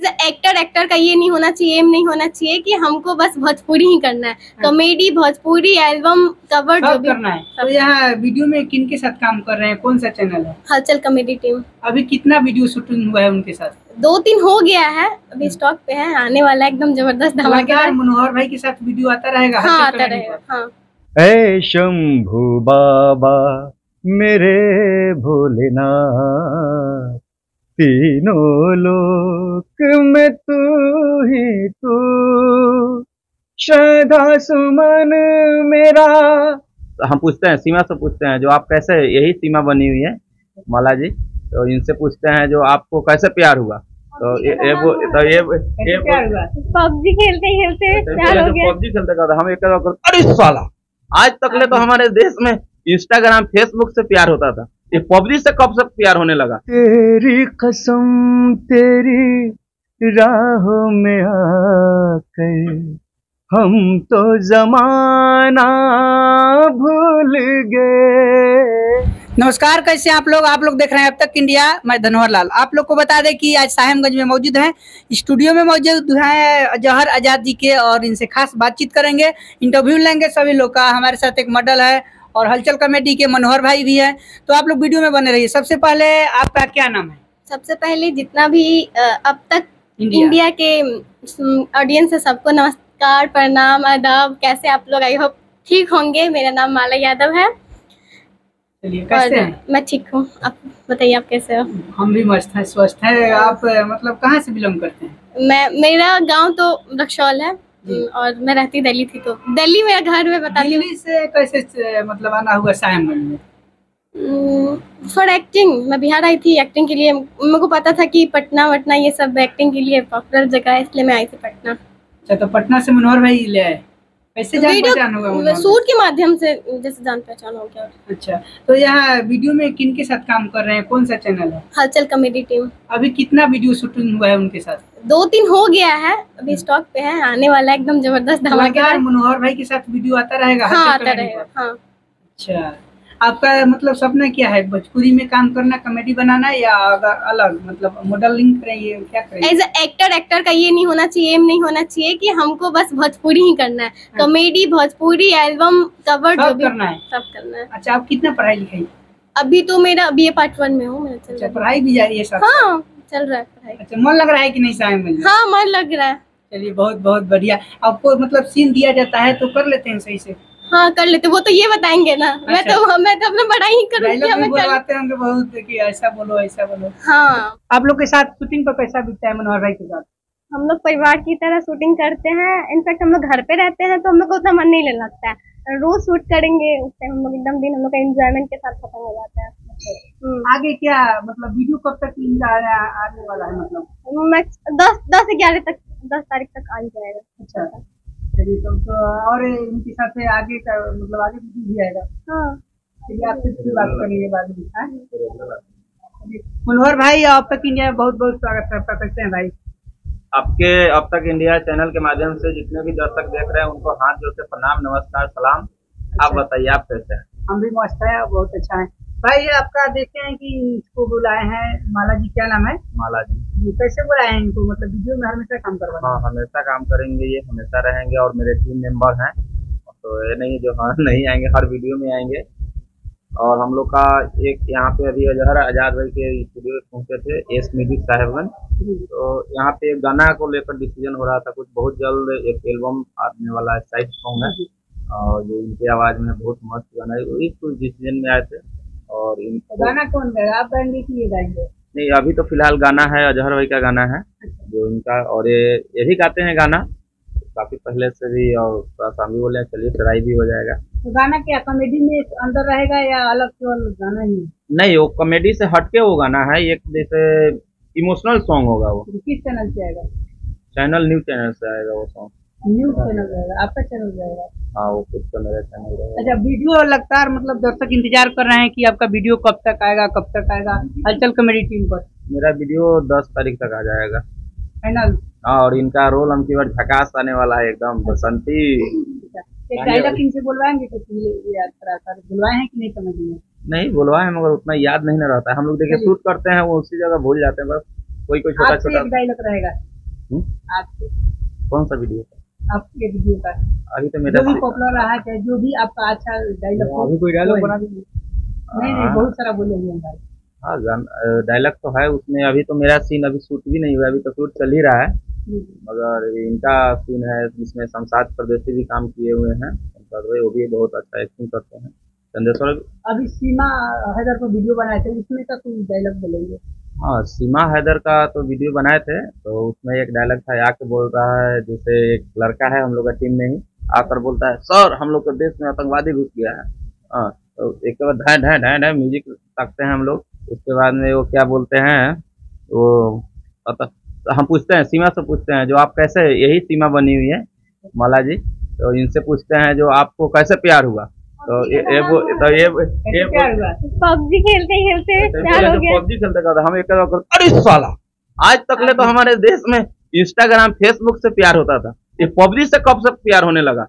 Actor का ये नहीं होना चाहिए, एम नहीं होना चाहिए कि हमको बस भोजपुरी ही करना है। कॉमेडी, भोजपुरी, एल्बम, कवर जो भी करना है। तो यहाँ वीडियो में किन के साथ काम कर रहे हैं, कौन सा चैनल है? हलचल कॉमेडी टीम। अभी कितना वीडियो शूटिंग हुआ है उनके साथ? 2-3 हो गया है, अभी स्टॉक पे है, आने वाला है एकदम जबरदस्त धमाकेदार। मनोहर भाई के साथ वीडियो आता रहेगा? हाँ, आता रहेगा। हाँ। ऐ शंभू बाबा मेरे भोलेनाथ, तीनों लोक में तू ही तू, श्रद्धा सुमन मेरा। हम पूछते हैं, सीमा से पूछते हैं, जो आप कैसे, यही सीमा बनी हुई है माला जी, तो इनसे पूछते हैं जो आपको कैसे प्यार हुआ? तो ये पबजी खेलते प्यार हो गया। पबजी खेलते हम एक, अरे साला आज तक ले तो हमारे देश में इंस्टाग्राम, फेसबुक से प्यार होता था, ये पबजी से कब से प्यार होने लगा? तेरी कसम तेरी राहों में आकर हम तो जमाना भूल गए। नमस्कार, कैसे आप लोग देख रहे हैं अब तक इंडिया। मैं धनोहर लाल आप लोग को बता दें कि आज साहेबगंज में मौजूद हैं, स्टूडियो में मौजूद हैं जौहर आजाद जी के, और इनसे खास बातचीत करेंगे, इंटरव्यू लेंगे सभी लोग का। हमारे साथ एक मॉडल है और हलचल कॉमेडी के मनोहर भाई भी है, तो आप लोग वीडियो में बने रहिए। सबसे पहले आपका क्या नाम है? सबसे पहले जितना भी अब तक इंडिया के ऑडियंस है सबको नमस्कार, प्रणाम, आदाब। कैसे आप लोग? आई होप ठीक होंगे। मेरा नाम माला यादव है। कैसे हैं? मैं ठीक हूँ, आप बताइए आप कैसे हो? हम भी मस्त हैं, स्वस्थ हैं। आप मतलब कहाँ से बिलोंग करते हैं? मेरा गांव तो रक्सौल है और मैं रहती दिल्ली थी, तो दिल्ली मेरा घर में बताती हूँ। दिल्ली से कैसे मतलब आना हुआ साहेबगंज में? फॉर एक्टिंग, मैं बिहार आई थी एक्टिंग के लिए। मेरे को पता था कि पटना वटना ये सब एक्टिंग के लिए पॉपुलर जगह है, इसलिए मैं आई थी पटना। अच्छा, तो पटना से मनोहर भाई ले आए? कैसे जान पहचान होगा? सूट के माध्यम से जैसे जान पहचान हो गया। अच्छा, तो यहाँ वीडियो में किन के साथ काम कर रहे हैं, कौन सा चैनल है? हलचल कॉमेडी टीम। अभी कितना वीडियो शूटिंग हुआ है उनके साथ? 2-3 हो गया है, अभी स्टॉक पे है, आने वाला है एकदम जबरदस्त धमाकेदार। मनोहर भाई के साथ वीडियो आता रहेगा? हाँ, आता रहेगा। हाँ। अच्छा, आपका मतलब सपना क्या है? भोजपुरी में काम करना, कॉमेडी बनाना, या अलग मतलब मॉडलिंग करेंगे, क्या करेंगे? एज एक्टर का ये नहीं होना चाहिए, एम नहीं होना चाहिए कि हमको बस भोजपुरी ही करना है। कॉमेडी, भोजपुरी, एल्बम, कवर जो भी करना है, सब करना है। अच्छा, आप कितना पढ़ाई लिखाई? अभी तो मेरा BA Part 1 में हूँ। अच्छा, पढ़ाई भी जारी है साथ? हाँ, चल रहा है पढ़ाई। अच्छा, मन लग रहा है कि नहीं साहेबगंज? हाँ, मन लग रहा है। चलिए, बहुत बहुत बढ़िया। आपको मतलब सीन दिया जाता है तो कर लेते हैं सही से? हाँ, कर लेते। वो तो ये बताएंगे ना। अच्छा। मैं तो अपना पढ़ाई ही करूँगी। हमें बुलवाते होंगे बहुत कि ऐसा बोलो ऐसा बोलो। हाँ। आप लोग के साथ शूटिंग पर कैसा बीतता है मनोहर भाई के साथ? हम लोग परिवार की तरह शूटिंग करते हैं। इनफैक्ट हम लोग घर पे रहते हैं तो हम लोग को उतना मन नहीं लगता है। रोज शूट करेंगे उससे हम लोग एकदम दिन हम लोग का एंजॉयमेंट के साथ खत्म हो जाता है। आगे क्या मतलब वीडियो कब तक आने वाला है? मतलब 10 तारीख तक आ जाएगा। अच्छा, चलिए, तो और इनके साथ आगे का मतलब आगे भी आएगा? हाँ, चलिए, आपसे भी बात करेंगे बाद में। मनोहर भाई, अब तक इंडिया बहुत बहुत स्वागत है। कैसे हैं भाई? आपके अब तक इंडिया चैनल के माध्यम से जितने भी दर्शक देख रहे हैं उनको हाथ जोड़ के प्रणाम, नमस्कार, सलाम। अच्छा। आप बताइए आप कैसे हैं? हम भी मस्त है, बहुत अच्छा है भाई। आपका देखते हैं कि इसको बुलाए हैं माला जी, क्या नाम है? माला जी। कैसे बुलाए हैं इनको? मतलब वीडियो में हमेशा काम करवाएंगे? हाँ, हमेशा काम करेंगे, ये हमेशा रहेंगे, और मेरे टीम मेंबर हैं, तो ये नहीं जो हाँ नहीं आएंगे, हर वीडियो में आएंगे। और हम लोग का एक यहाँ पे अभी जौहर आजाद भाई के स्टूडियो पहुंचे थे, एस म्यूजिक साहेबगंज, तो यहाँ पे गाना को लेकर डिसीजन हो रहा था। कुछ बहुत जल्द एक एल्बम आने वाला है, साइड सॉन्ग है, और जो इनकी आवाज में बहुत मस्त गाना है, वही कुछ डिसीजन में आए थे। और गाना कौन गाएगा, आप गाएंगे कि ये गाएंगे? नहीं, अभी तो फिलहाल गाना है जौहर भाई का गाना है जो इनका, और ये भी गाते हैं गाना काफी पहले से भी, और थोड़ा सा भी बोले चलिए ट्राई भी हो जाएगा। तो गाना क्या कॉमेडी में अंदर रहेगा या अलग गाना ही? नहीं, वो कॉमेडी से हटके वो गाना है, एक जैसे इमोशनल सॉन्ग होगा। वो किस चैनल से आएगा? चैनल न्यू चैनल से आएगा वो सॉन्ग। न्यू चैनल रहेगा, आपका चैनल रहेगा? हाँ, वो खुद का मेरा चैनल रहेगा। अच्छा, वीडियो लगातार मतलब दर्शक इंतजार कर रहे हैं कि आपका वीडियो कब तक आएगा, कब तक आएगा हलचल कॉमेडी टीम पर? मेरा वीडियो 10 तारीख तक आ जाएगा फाइनल। हाँ, और इनका रोल हम की बार झकास आने वाला है एकदम बसंती। एक डायलॉग इनसे बुलवाएंगे कुछ याद कराकर? बुलवाए हैं कि नहीं समझ में? नहीं बुलवाए हैं, मगर उतना याद नहीं ना रहता है। हम लोग देखिए शूट करते हैं वो उसी जगह भूल जाते हैं, बस कोई छोटा छोटा डायलॉग रहेगा। आपके कौन सा वीडियो? आपके वीडियो का अभी तो जो मेरा भी पॉपुलर रहा है, जो भी आपका अच्छा डायलॉग हो। अभी कोई डायलॉग कोई- बना दीजिए। नहीं, बहुत सारा बोलेंगे हम भाई। हाँ डायलॉग तो है उसमें। अभी तो मेरा सीन अभी शूट भी नहीं हुआ, अभी तो शूट चल ही रहा है। मगर इनका सीन है जिसमें शमशाद परदेसी भी काम किए हुए हैं। शमशाद भाई वो भी बहुत अच्छा एक्टिंग करते हैं। चंदेश्वर अभी सीमा हैदर को वीडियो बनाए थे, उसमें का कोई डायलॉग बोलेंगे? हाँ सीमा हैदर का तो वीडियो बनाए थे, तो उसमें एक डायलॉग था, आके बोल रहा है जैसे एक लड़का है हम लोग का टीम में ही, आकर बोलता है सर हम लोग के देश में आतंकवादी घुस गया है। हाँ तो एक के बाद ढाई ढाई ढाई ढाई म्यूजिक ताकते हैं हम लोग। उसके बाद में वो क्या बोलते हैं, वो हम पूछते हैं, सीमा से पूछते हैं जो आप कैसे, यही सीमा बनी हुई है माला जी, तो इनसे पूछते हैं जो आपको कैसे प्यार हुआ। तो ये प्यार हुआ? पबजी खेलते खेलते प्यार हो गया। पबजी खेलते करते हम एक अरे साला आज तक ले तो हमारे देश में इंस्टाग्राम फेसबुक से प्यार होता था, ये पबजी से कब से प्यार होने लगा।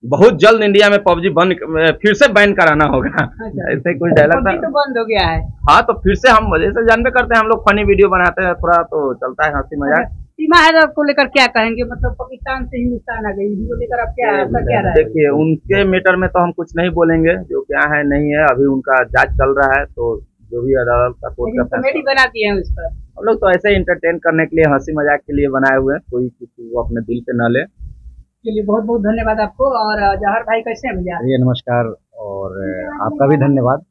बहुत जल्द इंडिया में पबजी बंद फिर से बैन कराना होगा। ऐसे कुछ डायलॉग था। तो बंद हो गया है। हाँ तो फिर से हम जैसे जानते करते हैं, हम लोग फनी वीडियो बनाते हैं, थोड़ा तो चलता है हंसी मजाक। सीमा हैदर को लेकर क्या कहेंगे? मतलब पाकिस्तान से हिंदुस्तान आ गई, इनको लेकर आप क्या, आपका क्या राय है? देखिए उनके मैटर में तो हम कुछ नहीं बोलेंगे, जो क्या है नहीं है, अभी उनका जांच चल रहा है, तो जो भी अदालत का कोर्ट का कॉमेडी फैसला। बना दिए हैं उस पर। हम लोग तो ऐसे ही इंटरटेन करने के लिए, हंसी मजाक के लिए बनाए हुए हैं, कोई किसी को अपने दिल पे न ले। चलिए बहुत बहुत धन्यवाद आपको। और जहर भाई कैसे हैं भैया? ये नमस्कार, और आपका भी धन्यवाद।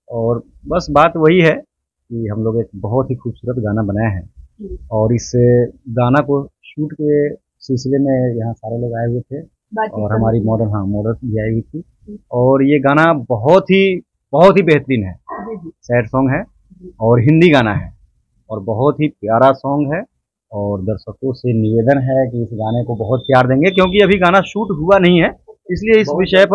और बस बात वही है कि हम लोग एक बहुत ही खूबसूरत गाना बनाए हैं, और इस गाना को शूट के सिलसिले में यहाँ सारे लोग आए हुए थे, और हमारी मॉडल भी आई हुई थी। और ये गाना बहुत ही बेहतरीन है, सैड सॉन्ग है और हिंदी गाना है, और बहुत ही प्यारा सॉन्ग है। और दर्शकों से निवेदन है कि इस गाने को बहुत प्यार देंगे, क्योंकि अभी गाना शूट हुआ नहीं है, इसलिए इस विषय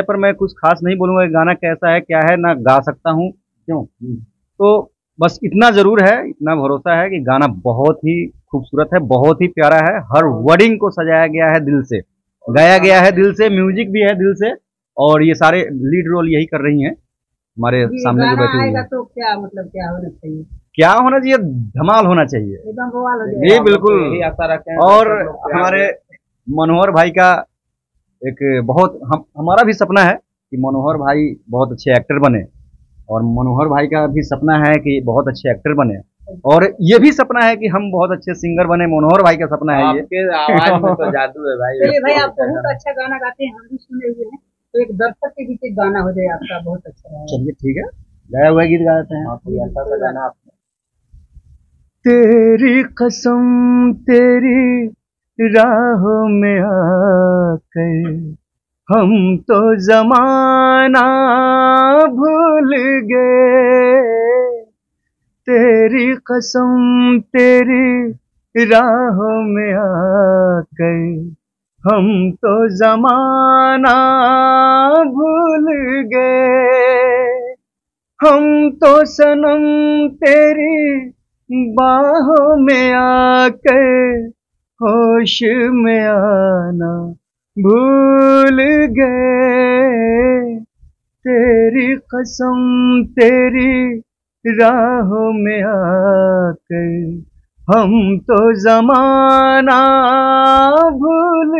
पर मैं कुछ खास नहीं बोलूँगा। गाना कैसा है क्या है, ना गा सकता हूँ क्यों। तो बस इतना ज़रूर है, इतना भरोसा है कि गाना बहुत ही खूबसूरत है, बहुत ही प्यारा है। हर वर्डिंग को सजाया गया है दिल से, गाया गया है दिल से, म्यूजिक भी है दिल से, और ये सारे लीड रोल यही कर रही हैं हमारे सामने जो बैठी हुई है। तो क्या मतलब क्या होना चाहिए? क्या होना चाहिए? धमाल होना चाहिए, एकदम बवाल हो जाएगा। ये बिल्कुल। यही आशा रखते हैं। और हमारे मनोहर भाई का एक बहुत हमारा भी सपना है कि मनोहर भाई बहुत अच्छे एक्टर बने, और मनोहर भाई का भी सपना है कि बहुत अच्छे एक्टर बने, और ये भी सपना है कि हम बहुत अच्छे सिंगर बने। मनोहर भाई का सपना है ये। आपके आवाज में तो जादू है भाई। चलिए भाई, आप बहुत अच्छा गाना गाते हैं, हम भी सुने हुए हैं, तो एक दर्शक के बीच एक गाना हो जाए आपका, बहुत अच्छा रहेगा। चलिए ठीक है, गाया हुआ गीत गाते हैं। कोई अच्छा सा गाना आपने। तेरी कसम तेरी राहों में आकर हम तो जमाना भूल गए। तेरी कसम तेरी राहों में आकर हम तो जमाना भूल गए। हम तो सनम तेरी बाहों में आकर होश में आना भूल गए। तेरी कसम तेरी राहों में आकर हम तो जमाना भूल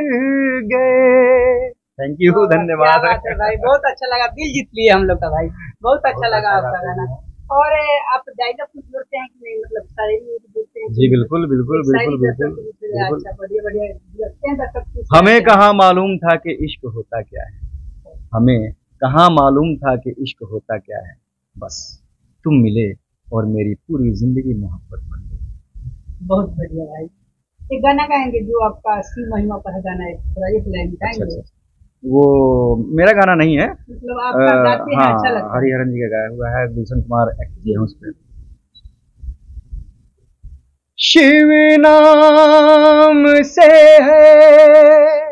गए। थैंक यू, धन्यवाद। क्या बात है भाई, बहुत अच्छा लगा, दिल जीत लिए हम लोग का भाई, बहुत अच्छा लगा आपका गाना। और आप डायलॉग कुछ बोलते हैं कि नहीं, मतलब सारे बोलते हैं? जी बिल्कुल बिल्कुल बिल्कुल बिल्कुल। अच्छा, बढ़िया बढ़िया लगते हैं दर्शक। हमें कहाँ मालूम था कि इश्क होता क्या है, हमें कहाँ मालूम था कि इश्क होता क्या है, बस तुम मिले और मेरी पूरी जिंदगी मोहब्बत बन गई। बहुत बढ़िया भाई। एक गाना गाएंगे जो आपका सी महिमा पर गाना है, थोड़ा एक लाइन गाएंगे। वो मेरा गाना नहीं है, मतलब आपका गाते हैं, अच्छा लगता है। हरिहरन जी का गाया हुआ है, गुलशन कुमार एक्ट किए हैं उस पर। शिव नाम से है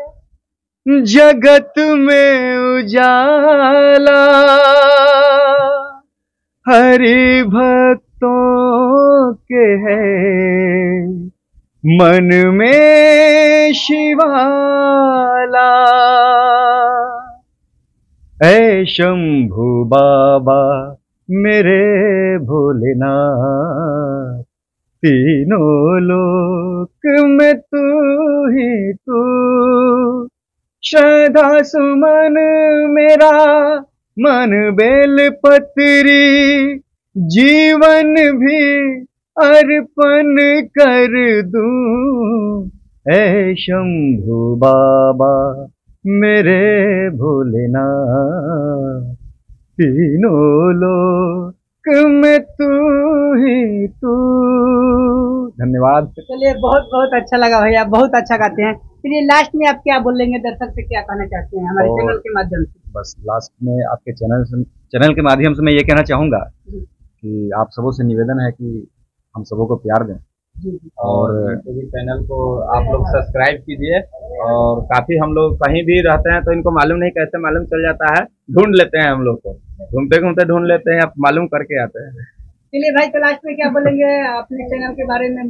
जगत में उजाला, हरि भक्तों के है मन में शिवाला। ऐ शंभु बाबा मेरे भोलेनाथ, तीनों लोक में तू ही तू, श्रद्धा सुमन मेरा मन बेल पत्री, जीवन भी अर्पण कर दूं, ऐ शंभु बाबा मेरे भोलेनाथ, तीनों लोक में तू ही तू। धन्यवाद। चलिए, बहुत बहुत अच्छा लगा भैया, बहुत अच्छा गाते हैं। चलिए लास्ट में आप क्या बोलेंगे, दर्शक से क्या कहना चाहते हैं हमारे चैनल के माध्यम से? बस लास्ट में आपके चैनल के माध्यम से मैं ये कहना चाहूंगा कि आप सबों से निवेदन है कि हम सबों को प्यार दें, और इनके भी चैनल को आप लोग सब्सक्राइब कीजिए। और काफी हम लोग कहीं भी रहते हैं तो इनको मालूम नहीं कैसे मालूम चल जाता है, ढूंढ लेते हैं, हम लोग को घूमते घूमते ढूंढ लेते हैं, आप मालूम करके आते हैं। चलिए भाई, तो लास्ट में क्या बोलेंगे अपने चैनल के बारे में?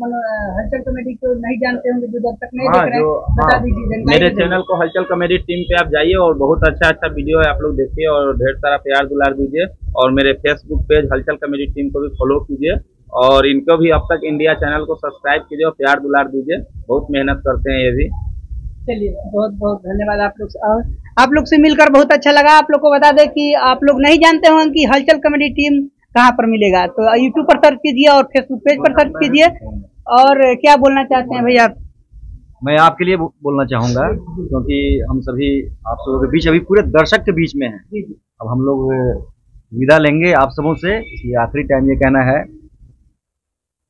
हलचल कॉमेडी को नहीं जानते होंगे जो दर्शक नहीं देख रहे हैं, बता दीजिए। मेरे चैनल को हलचल कॉमेडी टीम पे आप जाइए और बहुत अच्छा अच्छा वीडियो है, आप लोग देखिए और ढेर सारा प्यार दुलार दीजिए। और मेरे फेसबुक पेज हलचल कॉमेडी टीम को भी फॉलो कीजिए, और इनको भी अब तक इंडिया चैनल को सब्सक्राइब कीजिए और प्यार दुलार दीजिए, बहुत मेहनत करते हैं ये भी। चलिए, बहुत बहुत धन्यवाद आप लोग से, और आप लोग से मिलकर बहुत अच्छा लगा। आप लोग को बता दें कि आप लोग नहीं जानते होंगे कि हलचल कॉमेडी टीम कहाँ पर मिलेगा, तो यूट्यूब पर सर्च कीजिए और फेसबुक पेज पर सर्च कीजिए। और क्या बोलना चाहते हैं भैया? मैं आपके लिए बोलना चाहूंगा, क्योंकि हम सभी आप सबों के बीच, अभी पूरे दर्शक के बीच में हैं। अब हम लोग विदा लेंगे आप सबों से, इसलिए आखिरी टाइम ये कहना है,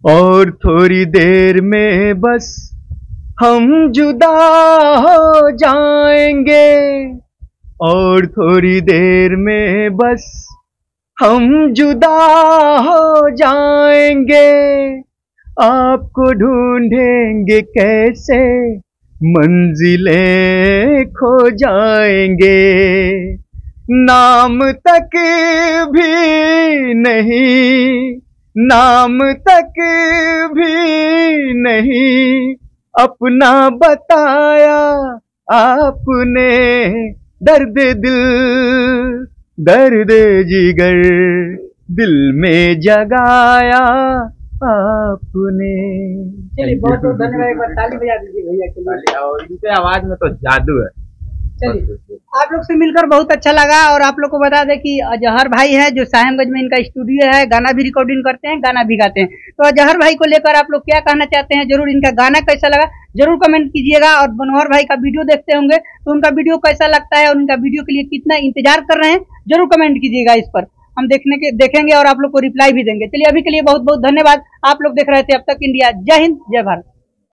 और थोड़ी देर में बस हम जुदा हो जाएंगे, और थोड़ी देर में बस हम जुदा हो जाएंगे, आपको ढूंढेंगे कैसे, मंजिलें खो जाएंगे, नाम तक भी नहीं, नाम तक भी नहीं अपना बताया आपने, दर्द दिल दर्द जिगर दिल में जगाया आपने। चलिए, बहुत बहुत धन्यवाद, ताली बजा दीजिए भैया के लिए। और इनके आवाज में तो जादू है। चलिए, आप लोग से मिलकर बहुत अच्छा लगा। और आप लोग को बता दें कि अजहर भाई है जो साहेबगंज में इनका स्टूडियो है, गाना भी रिकॉर्डिंग करते हैं, गाना भी गाते हैं। तो अजहर भाई को लेकर आप लोग क्या कहना चाहते हैं, जरूर इनका गाना कैसा लगा जरूर कमेंट कीजिएगा। और मनोहर भाई का वीडियो देखते होंगे तो उनका वीडियो कैसा लगता है और उनका वीडियो के लिए कितना इंतजार कर रहे हैं, जरूर कमेंट कीजिएगा। इस पर हम देखेंगे और आप लोग को रिप्लाई भी देंगे। चलिए, अभी के लिए बहुत बहुत धन्यवाद। आप लोग देख रहे थे अब तक इंडिया। जय हिंद, जय भारत।